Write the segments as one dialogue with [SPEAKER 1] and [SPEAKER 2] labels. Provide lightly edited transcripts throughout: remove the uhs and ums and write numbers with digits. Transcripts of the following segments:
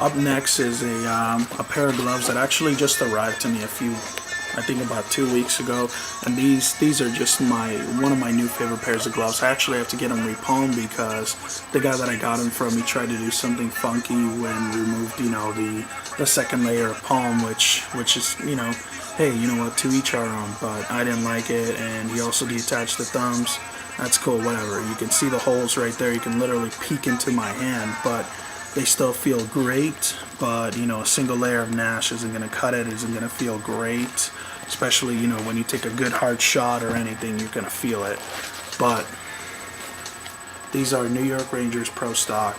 [SPEAKER 1] Up next is a pair of gloves that actually just arrived to me I think about 2 weeks ago, and these are just one of my new favorite pairs of gloves. I actually have to get them repalmed because the guy that I got them from, he tried to do something funky when removed, the second layer of palm, which is, hey, you know what, to each our own. But I didn't like it, and he also detached the thumbs. That's cool, whatever. You can see the holes right there. You can literally peek into my hand, but they still feel great. But a single layer of Nash isn't going to cut it, isn't going to feel great, especially when you take a good hard shot or anything, you're going to feel it. But these are New York Rangers Pro Stock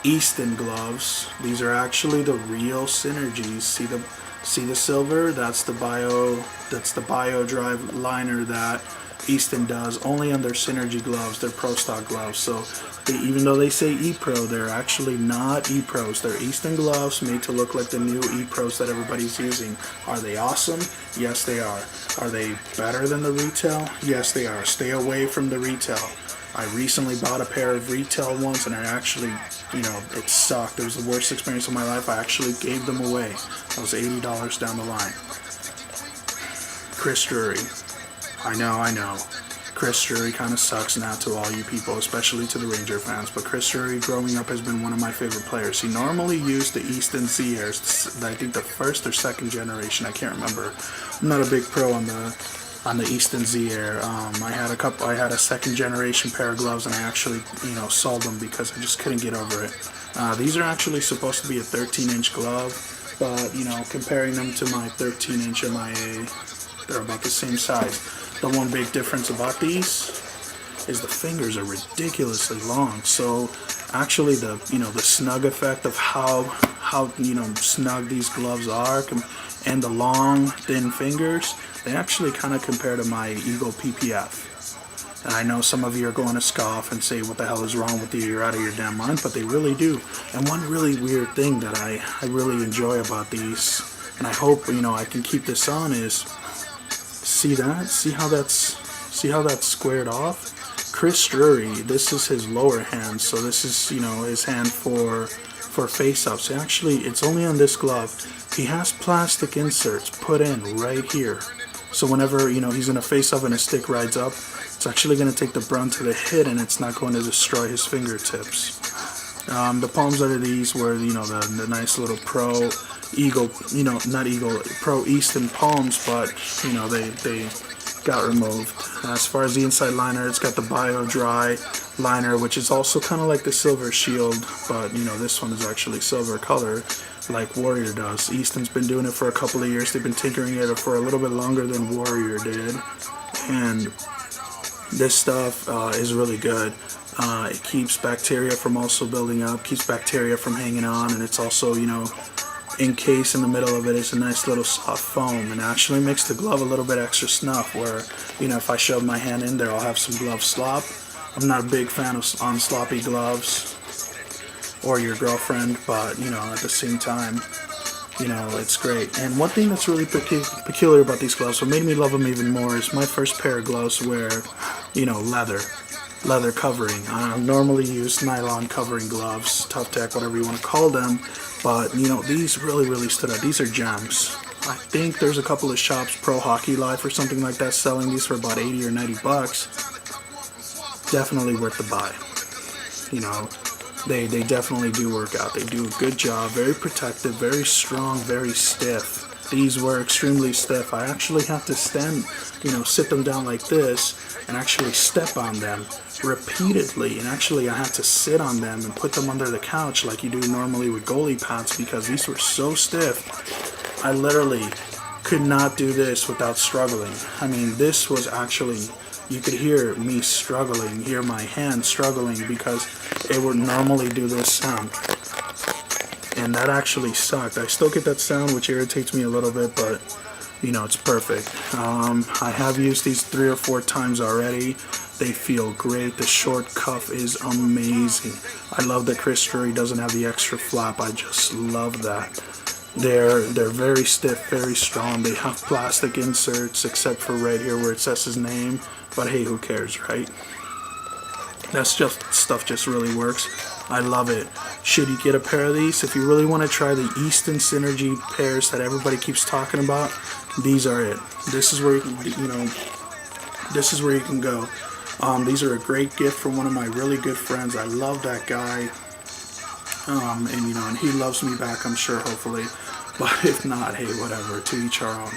[SPEAKER 1] Easton gloves. These are actually the real Synergies. See the silver? That's the bio drive liner that Easton does only on their Synergy gloves, their Pro Stock gloves. So even though they say Epro, they're actually not Epros. They're Easton gloves made to look like the new Epros that everybody's using. Are they awesome? Yes, they are. Are they better than the retail? Yes, they are. Stay away from the retail. I recently bought a pair of retail ones, and I actually, it sucked. It was the worst experience of my life. I actually gave them away. That was $80 down the line. Chris Drury. I know. Chris Drury kind of sucks now to all you people, especially to the Ranger fans, but Chris Drury growing up has been one of my favorite players. He normally used the Easton Z Airs, I think the first or second generation, I can't remember. I'm not a big pro on the Easton Z Air. I had a second generation pair of gloves, and I actually, sold them because I just couldn't get over it. These are actually supposed to be a 13-inch glove, but, comparing them to my 13-inch MIA, they're about the same size. The one big difference about these is the fingers are ridiculously long. So actually the snug effect of how snug these gloves are and the long thin fingers, they actually kind of compare to my Eagle PPF. And I know some of you are going to scoff and say, what the hell is wrong with you? You're out of your damn mind, but they really do. And one really weird thing that I really enjoy about these, and I hope I can keep this on, is see that? See how that's squared off? Chris Drury, this is his lower hand, so this is, his hand for face-ups. Actually, it's only on this glove. He has plastic inserts put in right here. So whenever, he's going to face up and his stick rides up, it's actually going to take the brunt of the hit, and it's not going to destroy his fingertips. The palms under these were, the nice little Pro Eagle, not Eagle, Pro Easton palms, but, they got removed. As far as the inside liner, it's got the Bio Dry liner, which is also kind of like the Silver Shield, but, this one is actually silver color, like Warrior does. Easton's been doing it for a couple of years. They've been tinkering it for a little bit longer than Warrior did, and this stuff is really good. It keeps bacteria from also building up, keeps bacteria from hanging on, and it's also, encased in the middle of it is a nice little soft foam, and actually makes the glove a little bit extra snuff, where, if I shove my hand in there, I'll have some glove slop. I'm not a big fan of sloppy gloves, or your girlfriend, but, at the same time, it's great. And one thing that's really peculiar about these gloves, what made me love them even more, is my first pair of gloves were, leather covering. I normally use nylon covering gloves, Tough Tech, whatever you want to call them, but these really stood out. These are gems. I think there's a couple of shops, Pro Hockey Life or something like that, selling these for about 80 or 90 bucks. Definitely worth the buy. They definitely do work out. They do a good job. Very protective, very strong, very stiff. These were extremely stiff. I actually have to sit them down like this and actually step on them repeatedly. And actually I had to sit on them and put them under the couch like you do normally with goalie pads, because these were so stiff. I literally could not do this without struggling. I mean, this was actually, you could hear me struggling, hear my hand struggling, because it would normally do this sound. And that actually sucked. I still get that sound, which irritates me a little bit, but it's perfect. I have used these 3 or 4 times already. They feel great. The short cuff is amazing. I love that Chris Drury doesn't have the extra flap. I just love that. They're very stiff, very strong. They have plastic inserts, except for right here where it says his name. But hey, who cares, right? Stuff just really works. I love it. Should you get a pair of these? If you really want to try the Easton Synergy pairs that everybody keeps talking about, these are it. This is where you can, this is where you can go. These are a great gift from one of my really good friends. I love that guy. And he loves me back, I'm sure, hopefully. But if not, hey, whatever, to each our own.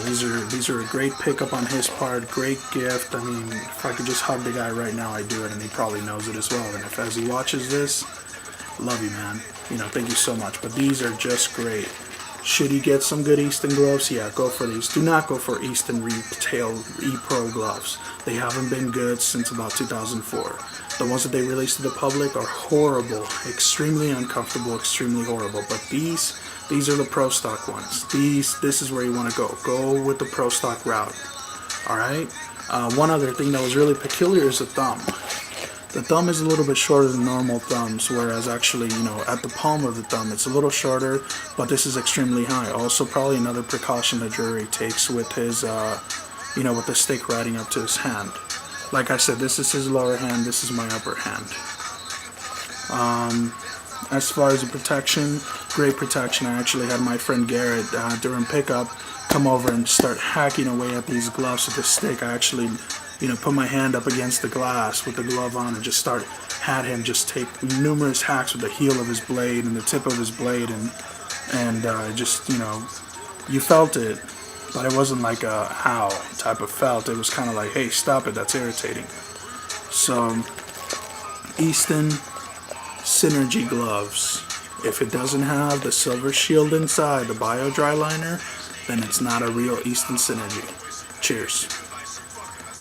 [SPEAKER 1] These are a great pickup on his part, great gift. I mean, if I could just hug the guy right now, I'd do it, and he probably knows it as well. And if as he watches this, love you, man. Thank you so much. But these are just great. Should you get some good Easton gloves? Yeah, go for these. Do not go for Easton retail Epro gloves. They haven't been good since about 2004. The ones that they released to the public are horrible, extremely uncomfortable, extremely horrible. But these are the Pro Stock ones. This is where you want to go. Go with the Pro Stock route. All right. One other thing that was really peculiar is the thumb. The thumb is a little bit shorter than normal thumbs, whereas actually, at the palm of the thumb, it's a little shorter, but this is extremely high. Also, probably another precaution that Drury takes with his, with the stick riding up to his hand. Like I said, this is his lower hand, this is my upper hand. As far as the protection, great protection. I actually had my friend Garrett during pickup come over and start hacking away at these gloves with the stick. I actually put my hand up against the glass with the glove on and just had him just take numerous hacks with the heel of his blade and the tip of his blade, and you felt it, but it wasn't like a how type of felt. It was kind of like, hey, stop it, that's irritating. So, Easton Synergy gloves. If it doesn't have the silver shield inside, the bio dry liner, then it's not a real Easton Synergy. Cheers.